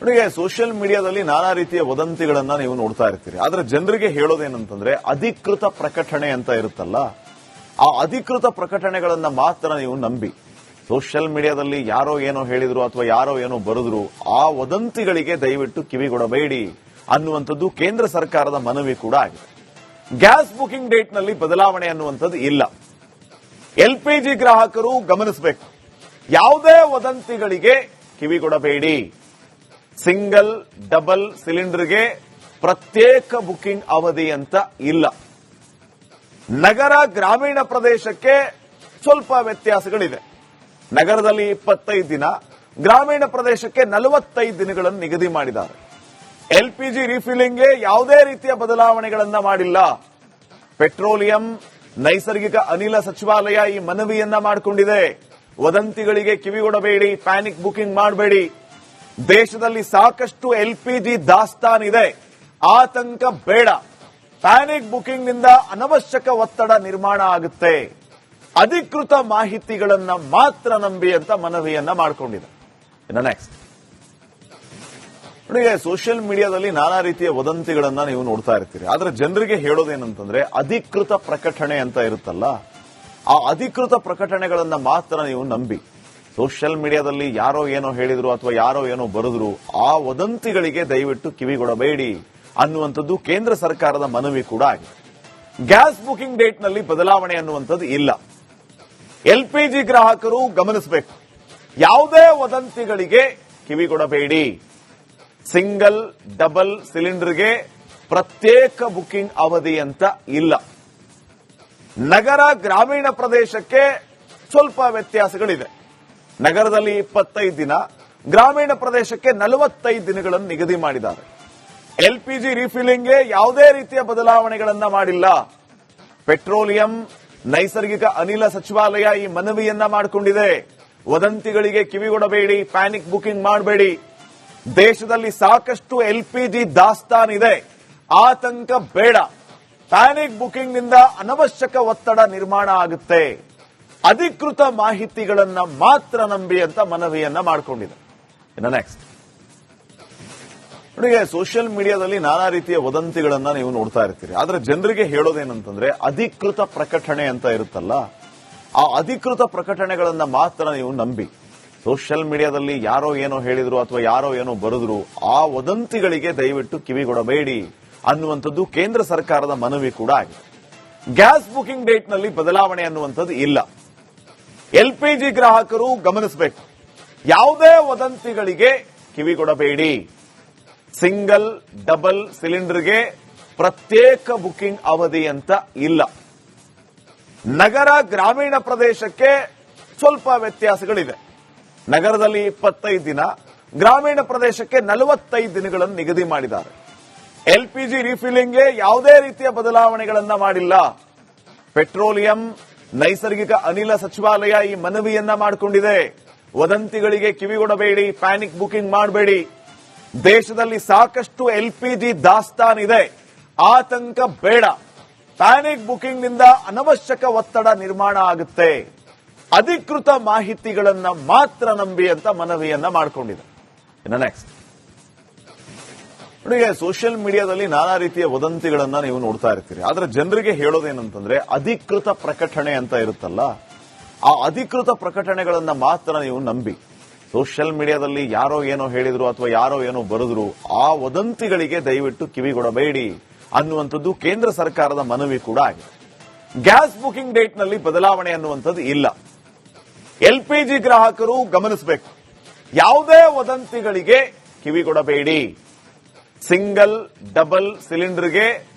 ನೋಡಿ, ಸೋಷಿಯಲ್ ಮೀಡಿಯಾದಲ್ಲಿ ನಾನಾ ರೀತಿಯ ವದಂತಿಗಳನ್ನ ನೀವು ನೋಡ್ತಾ ಇರ್ತೀರಿ. ಆದ್ರೆ ಜನರಿಗೆ ಹೇಳೋದೇನಂತಂದ್ರೆ ಅಧಿಕೃತ ಪ್ರಕಟಣೆ ಅಂತ ಇರುತ್ತಲ್ಲ, ಆ ಅಧಿಕೃತ ಪ್ರಕಟಣೆಗಳನ್ನ ಮಾತ್ರ ನೀವು ನಂಬಿ. ಸೋಷಿಯಲ್ ಮೀಡಿಯಾದಲ್ಲಿ ಯಾರೋ ಏನೋ ಹೇಳಿದ್ರು ಅಥವಾ ಯಾರೋ ಏನೋ ಬರೆದ್ರು, ಆ ವದಂತಿಗಳಿಗೆ ದಯವಿಟ್ಟು ಕಿವಿಗೊಡಬೇಡಿ ಅನ್ನುವಂಥದ್ದು ಕೇಂದ್ರ ಸರ್ಕಾರದ ಮನವಿ ಕೂಡ ಆಗಿದೆ. ಗ್ಯಾಸ್ ಬುಕಿಂಗ್ ಡೇಟ್ ನಲ್ಲಿ ಬದಲಾವಣೆ ಅನ್ನುವಂಥದ್ದು ಇಲ್ಲ. ಎಲ್ಪಿಜಿ ಗ್ರಾಹಕರು ಗಮನಿಸಬೇಕು, ಯಾವುದೇ ವದಂತಿಗಳಿಗೆ ಕಿವಿಗೊಡಬೇಡಿ. ಸಿಂಗಲ್ ಡಬಲ್ ಸಿಲಿಂಡರ್ಗೆ ಪ್ರತ್ಯೇಕ ಬುಕಿಂಗ್ ಅವಧಿ ಅಂತ ಇಲ್ಲ. ನಗರ ಗ್ರಾಮೀಣ ಪ್ರದೇಶಕ್ಕೆ ಸ್ವಲ್ಪ ವ್ಯತ್ಯಾಸಗಳಿದೆ. ನಗರದಲ್ಲಿ 25 ದಿನ, ಗ್ರಾಮೀಣ ಪ್ರದೇಶಕ್ಕೆ 45 ದಿನಗಳನ್ನು ನಿಗದಿ ಮಾಡಿದ್ದಾರೆ. ಎಲ್ಪಿಜಿ ರೀಫಿಲಿಂಗ್ಗೆ ಯಾವುದೇ ರೀತಿಯ ಬದಲಾವಣೆಗಳನ್ನ ಮಾಡಿಲ್ಲ. ಪೆಟ್ರೋಲಿಯಂ, ನೈಸರ್ಗಿಕ ಅನಿಲ ಸಚಿವಾಲಯ ಈ ಮನವಿಯನ್ನ ಮಾಡಿಕೊಂಡಿದೆ. ವದಂತಿಗಳಿಗೆ ಕಿವಿಗೊಡಬೇಡಿ, ಪ್ಯಾನಿಕ್ ಬುಕಿಂಗ್ ಮಾಡಬೇಡಿ. ದೇಶದಲ್ಲಿ ಸಾಕಷ್ಟು ಎಲ್ಪಿಜಿ ದಾಸ್ತಾನಿದೆ, ಆತಂಕ ಬೇಡ. ಪ್ಯಾನಿಕ್ ಬುಕಿಂಗ್ ನಿಂದ ಅನವಶ್ಯಕ ಒತ್ತಡ ನಿರ್ಮಾಣ ಆಗುತ್ತೆ. ಅಧಿಕೃತ ಮಾಹಿತಿಗಳನ್ನ ಮಾತ್ರ ನಂಬಿ ಅಂತ ಮನವಿಯನ್ನ ಮಾಡಿಕೊಂಡಿದೆ. ಇನ್ನು ನೆಕ್ಸ್ಟ್ ನೋಡಿ, ಸೋಷಿಯಲ್ ಮೀಡಿಯಾದಲ್ಲಿ ನಾನಾ ರೀತಿಯ ವದಂತಿಗಳನ್ನ ನೀವು ನೋಡ್ತಾ ಇರ್ತೀರಿ. ಆದ್ರೆ ಜನರಿಗೆ ಹೇಳೋದೇನಂತಂದ್ರೆ ಅಧಿಕೃತ ಪ್ರಕಟಣೆ ಅಂತ ಇರುತ್ತಲ್ಲ, ಆ ಅಧಿಕೃತ ಪ್ರಕಟಣೆಗಳನ್ನ ಮಾತ್ರ ನೀವು ನಂಬಿ. ಸೋಷಿಯಲ್ ಮೀಡಿಯಾದಲ್ಲಿ ಯಾರೋ ಏನೋ ಹೇಳಿದ್ರು ಅಥವಾ ಯಾರೋ ಏನೋ ಬರೆದ್ರು, ಆ ವದಂತಿಗಳಿಗೆ ದಯವಿಟ್ಟು ಕಿವಿಗೊಡಬೇಡಿ ಅನ್ನುವಂಥದ್ದು ಕೇಂದ್ರ ಸರ್ಕಾರದ ಮನವಿ ಕೂಡ ಆಗಿದೆ. ಗ್ಯಾಸ್ ಬುಕಿಂಗ್ ಡೇಟ್ ನಲ್ಲಿ ಬದಲಾವಣೆ ಅನ್ನುವಂಥದ್ದು ಇಲ್ಲ. ಎಲ್ಪಿಜಿ ಗ್ರಾಹಕರು ಗಮನಿಸಬೇಕು, ಯಾವುದೇ ವದಂತಿಗಳಿಗೆ ಕಿವಿಗೊಡಬೇಡಿ. ಸಿಂಗಲ್ ಡಬಲ್ ಸಿಲಿಂಡರ್ಗೆ ಪ್ರತ್ಯೇಕ ಬುಕಿಂಗ್ ಅವಧಿ ಅಂತ ಇಲ್ಲ. ನಗರ ಗ್ರಾಮೀಣ ಪ್ರದೇಶಕ್ಕೆ ಸ್ವಲ್ಪ ವ್ಯತ್ಯಾಸಗಳಿದೆ. ನಗರದಲ್ಲಿ 25 ದಿನ, ಗ್ರಾಮೀಣ ಪ್ರದೇಶಕ್ಕೆ 45 ದಿನಗಳನ್ನು ನಿಗದಿ ಮಾಡಿದ್ದಾರೆ. ಎಲ್ಪಿಜಿ ರೀಫಿಲಿಂಗ್ಗೆ ಯಾವುದೇ ರೀತಿಯ ಬದಲಾವಣೆಗಳನ್ನ ಮಾಡಿಲ್ಲ. ಪೆಟ್ರೋಲಿಯಂ, ನೈಸರ್ಗಿಕ ಅನಿಲ ಸಚಿವಾಲಯ ಈ ಮನವಿಯನ್ನ ಮಾಡಿಕೊಂಡಿದೆ. ವದಂತಿಗಳಿಗೆ ಕಿವಿಗೊಡಬೇಡಿ, ಪ್ಯಾನಿಕ್ ಬುಕಿಂಗ್ ಮಾಡಬೇಡಿ. ದೇಶದಲ್ಲಿ ಸಾಕಷ್ಟು ಎಲ್ಪಿಜಿ ದಾಸ್ತಾನಿದೆ, ಆತಂಕ ಬೇಡ. ಪ್ಯಾನಿಕ್ ಬುಕಿಂಗ್ ನಿಂದ ಅನವಶ್ಯಕ ಒತ್ತಡ ನಿರ್ಮಾಣ ಆಗುತ್ತೆ. ಅಧಿಕೃತ ಮಾಹಿತಿಗಳನ್ನ ಮಾತ್ರ ನಂಬಿ ಅಂತ ಮನವಿಯನ್ನ ಮಾಡಿಕೊಂಡಿದೆ. ಇನ್ನು ನೆಕ್ಸ್ಟ್ ನೋಡಿ, ಸೋಷಿಯಲ್ ಮೀಡಿಯಾದಲ್ಲಿ ನಾನಾ ರೀತಿಯ ವದಂತಿಗಳನ್ನ ನೀವು ನೋಡ್ತಾ ಇರ್ತೀರಿ. ಆದ್ರೆ ಜನರಿಗೆ ಹೇಳೋದೇನಂತಂದ್ರೆ ಅಧಿಕೃತ ಪ್ರಕಟಣೆ ಅಂತ ಇರುತ್ತಲ್ಲ, ಆ ಅಧಿಕೃತ ಪ್ರಕಟಣೆಗಳನ್ನ ಮಾತ್ರ ನೀವು ನಂಬಿ. ಸೋಷಿಯಲ್ ಮೀಡಿಯಾದಲ್ಲಿ ಯಾರೋ ಏನೋ ಹೇಳಿದ್ರು ಅಥವಾ ಯಾರೋ ಏನೋ ಬರೆದ್ರು, ಆ ವದಂತಿಗಳಿಗೆ ದಯವಿಟ್ಟು ಕಿವಿಗೊಡಬೇಡಿ ಅನ್ನುವಂಥದ್ದು ಕೇಂದ್ರ ಸರ್ಕಾರದ ಮನವಿ ಕೂಡ ಆಗಿದೆ. ಗ್ಯಾಸ್ ಬುಕಿಂಗ್ ಡೇಟ್ ನಲ್ಲಿ ಬದಲಾವಣೆ ಅನ್ನುವಂಥದ್ದು ಇಲ್ಲ. ಎಲ್ಪಿಜಿ ಗ್ರಾಹಕರು ಗಮನಿಸಬೇಕು, ಯಾವುದೇ ವದಂತಿಗಳಿಗೆ ಕಿವಿಗೊಡಬೇಡಿ. ಸಿಂಗಲ್ ಡಬಲ್ ಸಿಲಿಂಡರ್ಗೆ ಪ್ರತ್ಯೇಕ ಬುಕಿಂಗ್ ಅವಧಿ ಅಂತ ಇಲ್ಲ. ನಗರ ಗ್ರಾಮೀಣ ಪ್ರದೇಶಕ್ಕೆ ಸ್ವಲ್ಪ ವ್ಯತ್ಯಾಸಗಳಿದೆ. ನಗರದಲ್ಲಿ 25 ದಿನ, ಗ್ರಾಮೀಣ ಪ್ರದೇಶಕ್ಕೆ 45 ದಿನಗಳನ್ನು ನಿಗದಿ ಮಾಡಿದ್ದಾರೆ. ಎಲ್ಪಿಜಿ ರೀಫಿಲಿಂಗ್ಗೆ ಯಾವುದೇ ರೀತಿಯ ಬದಲಾವಣೆಗಳನ್ನ ಮಾಡಿಲ್ಲ. ಪೆಟ್ರೋಲಿಯಂ, ನೈಸರ್ಗಿಕ ಅನಿಲ ಸಚಿವಾಲಯ ಈ ಮನವಿಯನ್ನ ಮಾಡಿಕೊಂಡಿದೆ. ವದಂತಿಗಳಿಗೆ ಕಿವಿಗೊಡಬೇಡಿ, ಪ್ಯಾನಿಕ್ ಬುಕಿಂಗ್ ಮಾಡಬೇಡಿ. ದೇಶದಲ್ಲಿ ಸಾಕಷ್ಟು ಎಲ್ಪಿಜಿ ದಾಸ್ತಾನಿದೆ, ಆತಂಕ ಬೇಡ. ಪ್ಯಾನಿಕ್ ಬುಕಿಂಗ್ ನಿಂದ ಅನವಶ್ಯಕ ಒತ್ತಡ ನಿರ್ಮಾಣ ಆಗುತ್ತೆ. ಅಧಿಕೃತ ಮಾಹಿತಿಗಳನ್ನ ಮಾತ್ರ ನಂಬಿ ಅಂತ ಮನವಿಯನ್ನ ಮಾಡಿಕೊಂಡಿದೆ. ಇನ್ನು ನೆಕ್ಸ್ಟ್ ನೋಡಿ, ಸೋಷಿಯಲ್ ಮೀಡಿಯಾದಲ್ಲಿ ನಾನಾ ರೀತಿಯ ವದಂತಿಗಳನ್ನ ನೀವು ನೋಡ್ತಾ ಇರ್ತೀರಿ. ಆದ್ರೆ ಜನರಿಗೆ ಹೇಳೋದೇನಂತಂದ್ರೆ ಅಧಿಕೃತ ಪ್ರಕಟಣೆ ಅಂತ ಇರುತ್ತಲ್ಲ, ಆ ಅಧಿಕೃತ ಪ್ರಕಟಣೆಗಳನ್ನ ಮಾತ್ರ ನೀವು ನಂಬಿ. ಸೋಷಿಯಲ್ ಮೀಡಿಯಾದಲ್ಲಿ ಯಾರೋ ಏನೋ ಹೇಳಿದ್ರು ಅಥವಾ ಯಾರೋ ಏನೋ ಬರೆದ್ರು, ಆ ವದಂತಿಗಳಿಗೆ ದಯವಿಟ್ಟು ಕಿವಿಗೊಡಬೇಡಿ ಅನ್ನುವಂಥದ್ದು ಕೇಂದ್ರ ಸರ್ಕಾರದ ಮನವಿ ಕೂಡ ಆಗಿದೆ. ಗ್ಯಾಸ್ ಬುಕಿಂಗ್ ಡೇಟ್ ನಲ್ಲಿ ಬದಲಾವಣೆ ಅನ್ನುವಂಥದ್ದು ಇಲ್ಲ. ಎಲ್ಪಿಜಿ ಗ್ರಾಹಕರು ಗಮನಿಸಬೇಕು, ಯಾವುದೇ ವದಂತಿಗಳಿಗೆ ಕಿವಿಗೊಡಬೇಡಿ. ಸಿಂಗಲ್ ಡಬಲ್ ಸಿಲಿಂಡರ್ಗೆ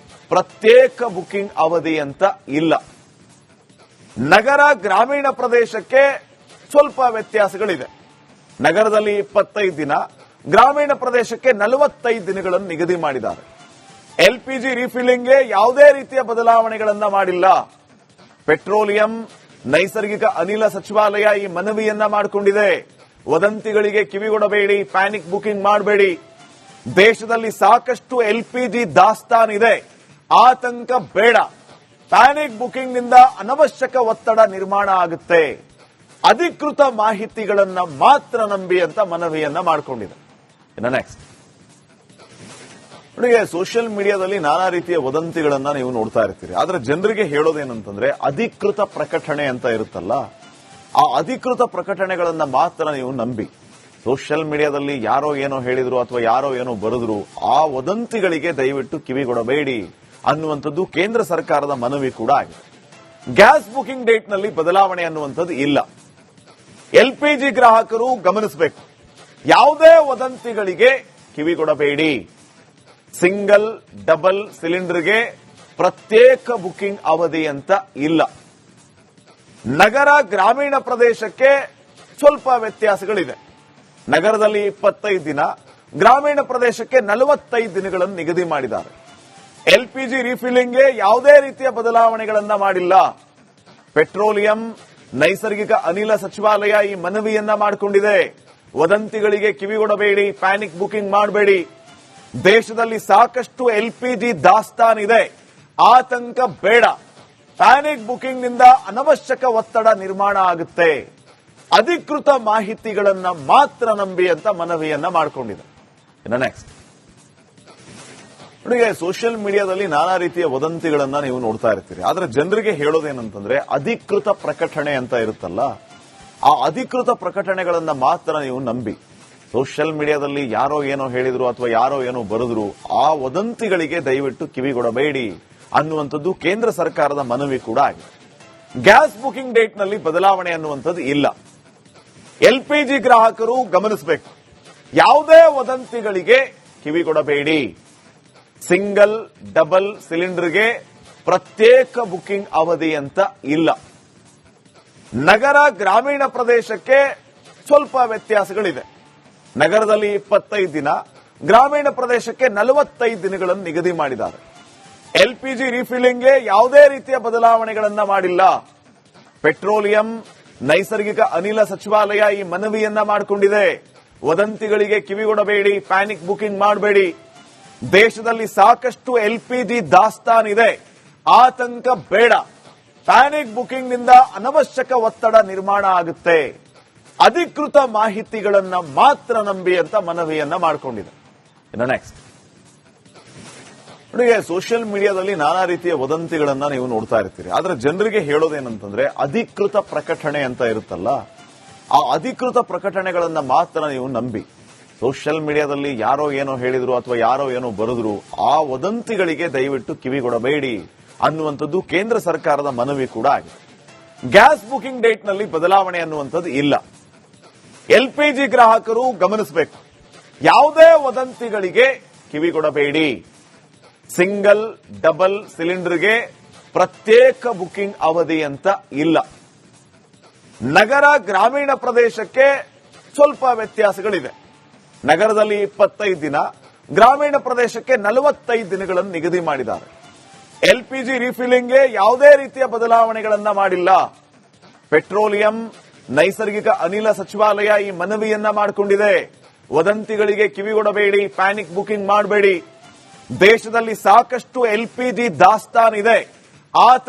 ಪ್ರತ್ಯೇಕ ಬುಕಿಂಗ್ ಅವಧಿ ಅಂತ ಇಲ್ಲ. ನಗರ ಗ್ರಾಮೀಣ ಪ್ರದೇಶಕ್ಕೆ ಸ್ವಲ್ಪ ವ್ಯತ್ಯಾಸಗಳಿದೆ. ನಗರದಲ್ಲಿ 25 ದಿನ, ಗ್ರಾಮೀಣ ಪ್ರದೇಶಕ್ಕೆ 45 ದಿನಗಳನ್ನು ನಿಗದಿ ಮಾಡಿದ್ದಾರೆ. ಎಲ್ಪಿಜಿ ರೀಫಿಲಿಂಗ್ಗೆ ಯಾವುದೇ ರೀತಿಯ ಬದಲಾವಣೆಗಳನ್ನ ಮಾಡಿಲ್ಲ. ಪೆಟ್ರೋಲಿಯಂ, ನೈಸರ್ಗಿಕ ಅನಿಲ ಸಚಿವಾಲಯ ಈ ಮನವಿಯನ್ನ ಮಾಡಿಕೊಂಡಿದೆ. ವದಂತಿಗಳಿಗೆ ಕಿವಿಗೊಡಬೇಡಿ, ಪ್ಯಾನಿಕ್ ಬುಕಿಂಗ್ ಮಾಡಬೇಡಿ. ದೇಶದಲ್ಲಿ ಸಾಕಷ್ಟು ಎಲ್ಪಿಜಿ ದಾಸ್ತಾನಿದೆ, ಆತಂಕ ಬೇಡ. ಪ್ಯಾನಿಕ್ ಬುಕಿಂಗ್ ನಿಂದ ಅನವಶ್ಯಕ ಒತ್ತಡ ನಿರ್ಮಾಣ ಆಗುತ್ತೆ. ಅಧಿಕೃತ ಮಾಹಿತಿಗಳನ್ನ ಮಾತ್ರ ನಂಬಿ ಅಂತ ಮನವಿಯನ್ನ ಮಾಡಿಕೊಂಡಿದೆ. ಇನ್ನು ನೆಕ್ಸ್ಟ್ ನೋಡಿ, ಸೋಷಿಯಲ್ ಮೀಡಿಯಾದಲ್ಲಿ ನಾನಾ ರೀತಿಯ ವದಂತಿಗಳನ್ನ ನೀವು ನೋಡ್ತಾ ಇರ್ತೀರಿ. ಆದ್ರೆ ಜನರಿಗೆ ಹೇಳೋದೇನಂತಂದ್ರೆ ಅಧಿಕೃತ ಪ್ರಕಟಣೆ ಅಂತ ಇರುತ್ತಲ್ಲ, ಆ ಅಧಿಕೃತ ಪ್ರಕಟಣೆಗಳನ್ನ ಮಾತ್ರ ನೀವು ನಂಬಿ. ಸೋಷಿಯಲ್ ಮೀಡಿಯಾದಲ್ಲಿ ಯಾರೋ ಏನೋ ಹೇಳಿದ್ರು ಅಥವಾ ಯಾರೋ ಏನೋ ಬರೆದ್ರು, ಆ ವದಂತಿಗಳಿಗೆ ದಯವಿಟ್ಟು ಕಿವಿಗೊಡಬೇಡಿ ಅನ್ನುವಂಥದ್ದು ಕೇಂದ್ರ ಸರ್ಕಾರದ ಮನವಿ ಕೂಡ ಆಗಿದೆ. ಗ್ಯಾಸ್ ಬುಕಿಂಗ್ ಡೇಟ್ ನಲ್ಲಿ ಬದಲಾವಣೆ ಅನ್ನುವಂಥದ್ದು ಇಲ್ಲ. ಎಲ್ಪಿಜಿ ಗ್ರಾಹಕರು ಗಮನಿಸಬೇಕು, ಯಾವುದೇ ವದಂತಿಗಳಿಗೆ ಕಿವಿಗೊಡಬೇಡಿ. ಸಿಂಗಲ್ ಡಬಲ್ ಸಿಲಿಂಡರ್ಗೆ ಪ್ರತ್ಯೇಕ ಬುಕಿಂಗ್ ಅವಧಿ ಅಂತ ಇಲ್ಲ. ನಗರ ಗ್ರಾಮೀಣ ಪ್ರದೇಶಕ್ಕೆ ಸ್ವಲ್ಪ ವ್ಯತ್ಯಾಸಗಳಿದೆ. ನಗರದಲ್ಲಿ 25 ದಿನ, ಗ್ರಾಮೀಣ ಪ್ರದೇಶಕ್ಕೆ 45 ದಿನಗಳನ್ನು ನಿಗದಿ ಮಾಡಿದ್ದಾರೆ. ಎಲ್ಪಿಜಿ ರೀಫಿಲ್ಲಿಂಗ್ಗೆ ಯಾವುದೇ ರೀತಿಯ ಬದಲಾವಣೆಗಳನ್ನ ಮಾಡಿಲ್ಲ. ಪೆಟ್ರೋಲಿಯಂ, ನೈಸರ್ಗಿಕ ಅನಿಲ ಸಚಿವಾಲಯ ಈ ಮನವಿಯನ್ನ ಮಾಡಿಕೊಂಡಿದೆ. ವದಂತಿಗಳಿಗೆ ಕಿವಿಗೊಡಬೇಡಿ, ಪ್ಯಾನಿಕ್ ಬುಕಿಂಗ್ ಮಾಡಬೇಡಿ. ದೇಶದಲ್ಲಿ ಸಾಕಷ್ಟು ಎಲ್ಪಿಜಿ ದಾಸ್ತಾನಿದೆ, ಆತಂಕ ಬೇಡ. ಪ್ಯಾನಿಕ್ ಬುಕಿಂಗ್ ನಿಂದ ಅನವಶ್ಯಕ ಒತ್ತಡ ನಿರ್ಮಾಣ ಆಗುತ್ತೆ. ಅಧಿಕೃತ ಮಾಹಿತಿಗಳನ್ನ ಮಾತ್ರ ನಂಬಿ ಅಂತ ಮನವಿಯನ್ನ ಮಾಡಿಕೊಂಡಿದೆ. ಇನ್ನು ನೆಕ್ಸ್ಟ್ ನೋಡಿ, ಸೋಷಿಯಲ್ ಮೀಡಿಯಾದಲ್ಲಿ ನಾನಾ ರೀತಿಯ ವದಂತಿಗಳನ್ನ ನೀವು ನೋಡ್ತಾ ಇರ್ತೀರಿ. ಆದ್ರೆ ಜನರಿಗೆ ಹೇಳೋದೇನಂತಂದ್ರೆ ಅಧಿಕೃತ ಪ್ರಕಟಣೆ ಅಂತ ಇರುತ್ತಲ್ಲ, ಆ ಅಧಿಕೃತ ಪ್ರಕಟಣೆಗಳನ್ನ ಮಾತ್ರ ನೀವು ನಂಬಿ. ಸೋಷಿಯಲ್ ಮೀಡಿಯಾದಲ್ಲಿ ಯಾರೋ ಏನೋ ಹೇಳಿದ್ರು ಅಥವಾ ಯಾರೋ ಏನೋ ಬರೆದ್ರು, ಆ ವದಂತಿಗಳಿಗೆ ದಯವಿಟ್ಟು ಕಿವಿಗೊಡಬೇಡಿ ಅನ್ನುವಂಥದ್ದು ಕೇಂದ್ರ ಸರ್ಕಾರದ ಮನವಿ ಕೂಡ ಆಗಿದೆ. ಗ್ಯಾಸ್ ಬುಕಿಂಗ್ ಡೇಟ್ ನಲ್ಲಿ ಬದಲಾವಣೆ ಅನ್ನುವಂಥದ್ದು ಇಲ್ಲ. ಎಲ್ಪಿಜಿ ಗ್ರಾಹಕರು ಗಮನಿಸಬೇಕು, ಯಾವುದೇ ವದಂತಿಗಳಿಗೆ ಕಿವಿಗೊಡಬೇಡಿ. ಸಿಂಗಲ್ ಡಬಲ್ ಸಿಲಿಂಡರ್ಗೆ ಪ್ರತ್ಯೇಕ ಬುಕಿಂಗ್ ಅವಧಿ ಅಂತ ಇಲ್ಲ. ನಗರ ಗ್ರಾಮೀಣ ಪ್ರದೇಶಕ್ಕೆ ಸ್ವಲ್ಪ ವ್ಯತ್ಯಾಸಗಳಿದೆ. ನಗರದಲ್ಲಿ 25 ದಿನ, ಗ್ರಾಮೀಣ ಪ್ರದೇಶಕ್ಕೆ 45 ದಿನಗಳನ್ನು ನಿಗದಿ ಮಾಡಿದ್ದಾರೆ. ಎಲ್ಪಿಜಿ ರೀಫಿಲ್ಲಿಂಗ್ಗೆ ಯಾವುದೇ ರೀತಿಯ ಬದಲಾವಣೆಗಳನ್ನ ಮಾಡಿಲ್ಲ. ಪೆಟ್ರೋಲಿಯಂ, ನೈಸರ್ಗಿಕ ಅನಿಲ ಸಚಿವಾಲಯ ಈ ಮನವಿಯನ್ನ ಮಾಡಿಕೊಂಡಿದೆ. ವದಂತಿಗಳಿಗೆ ಕಿವಿಗೊಡಬೇಡಿ, ಪ್ಯಾನಿಕ್ ಬುಕಿಂಗ್ ಮಾಡಬೇಡಿ. ದೇಶದಲ್ಲಿ ಸಾಕಷ್ಟು ಎಲ್ಪಿಜಿ ದಾಸ್ತಾನಿದೆ, ಆತಂಕ ಬೇಡ. ಪ್ಯಾನಿಕ್ ಬುಕಿಂಗ್ ನಿಂದ ಅನವಶ್ಯಕ ಒತ್ತಡ ನಿರ್ಮಾಣ ಆಗುತ್ತೆ. ಅಧಿಕೃತ ಮಾಹಿತಿಗಳನ್ನ ಮಾತ್ರ ನಂಬಿ ಅಂತ ಮನವಿಯನ್ನ ಮಾಡಿಕೊಂಡಿದೆ. ಇನ್ನು ನೆಕ್ಸ್ಟ್ ನೋಡಿ, ಸೋಷಿಯಲ್ ಮೀಡಿಯಾದಲ್ಲಿ ನಾನಾ ರೀತಿಯ ವದಂತಿಗಳನ್ನ ನೀವು ನೋಡ್ತಾ ಇರ್ತೀರಿ. ಆದ್ರೆ ಜನರಿಗೆ ಹೇಳೋದೇನಂತಂದ್ರೆ ಅಧಿಕೃತ ಪ್ರಕಟಣೆ ಅಂತ ಇರುತ್ತಲ್ಲ, ಆ ಅಧಿಕೃತ ಪ್ರಕಟಣೆಗಳನ್ನ ಮಾತ್ರ ನೀವು ನಂಬಿ. ಸೋಷಿಯಲ್ ಮೀಡಿಯಾದಲ್ಲಿ ಯಾರೋ ಏನೋ ಹೇಳಿದ್ರು ಅಥವಾ ಯಾರೋ ಏನೋ ಬರೆದ್ರು, ಆ ವದಂತಿಗಳಿಗೆ ದಯವಿಟ್ಟು ಕಿವಿಗೊಡಬೇಡಿ ಅನ್ನುವಂಥದ್ದು ಕೇಂದ್ರ ಸರ್ಕಾರದ ಮನವಿ ಕೂಡ ಆಗಿದೆ. ಗ್ಯಾಸ್ ಬುಕಿಂಗ್ ಡೇಟ್ ನಲ್ಲಿ ಬದಲಾವಣೆ ಅನ್ನುವಂಥದ್ದು ಇಲ್ಲ. ಎಲ್ಪಿಜಿ ಗ್ರಾಹಕರು ಗಮನಿಸಬೇಕು, ಯಾವುದೇ ವದಂತಿಗಳಿಗೆ ಕಿವಿಗೊಡಬೇಡಿ. ಸಿಂಗಲ್ ಡಬಲ್ ಸಿಲಿಂಡರ್ಗೆ ಪ್ರತ್ಯೇಕ ಬುಕಿಂಗ್ ಅವಧಿ ಅಂತ ಇಲ್ಲ. ನಗರ ಗ್ರಾಮೀಣ ಪ್ರದೇಶಕ್ಕೆ ಸ್ವಲ್ಪ ವ್ಯತ್ಯಾಸಗಳಿದೆ. ನಗರದಲ್ಲಿ 25 ದಿನ, ಗ್ರಾಮೀಣ ಪ್ರದೇಶಕ್ಕೆ 45 ದಿನಗಳನ್ನು ನಿಗದಿ ಮಾಡಿದ್ದಾರೆ. ಎಲ್ಪಿಜಿ ರೀಫಿಲ್ಲಿಂಗ್ಗೆ ಯಾವುದೇ ರೀತಿಯ ಬದಲಾವಣೆಗಳನ್ನ ಮಾಡಿಲ್ಲ. ಪೆಟ್ರೋಲಿಯಂ, ನೈಸರ್ಗಿಕ ಅನಿಲ ಸಚಿವಾಲಯ ಈ ಮನವಿಯನ್ನ ಮಾಡಿಕೊಂಡಿದೆ. ವದಂತಿಗಳಿಗೆ ಕಿವಿಗೊಡಬೇಡಿ, ಪ್ಯಾನಿಕ್ ಬುಕಿಂಗ್ ಮಾಡಬೇಡಿ. ದೇಶದಲ್ಲಿ ಸಾಕಷ್ಟು ಎಲ್ಪಿಜಿ ದಾಸ್ತಾನಿದೆ, ಆತಂಕ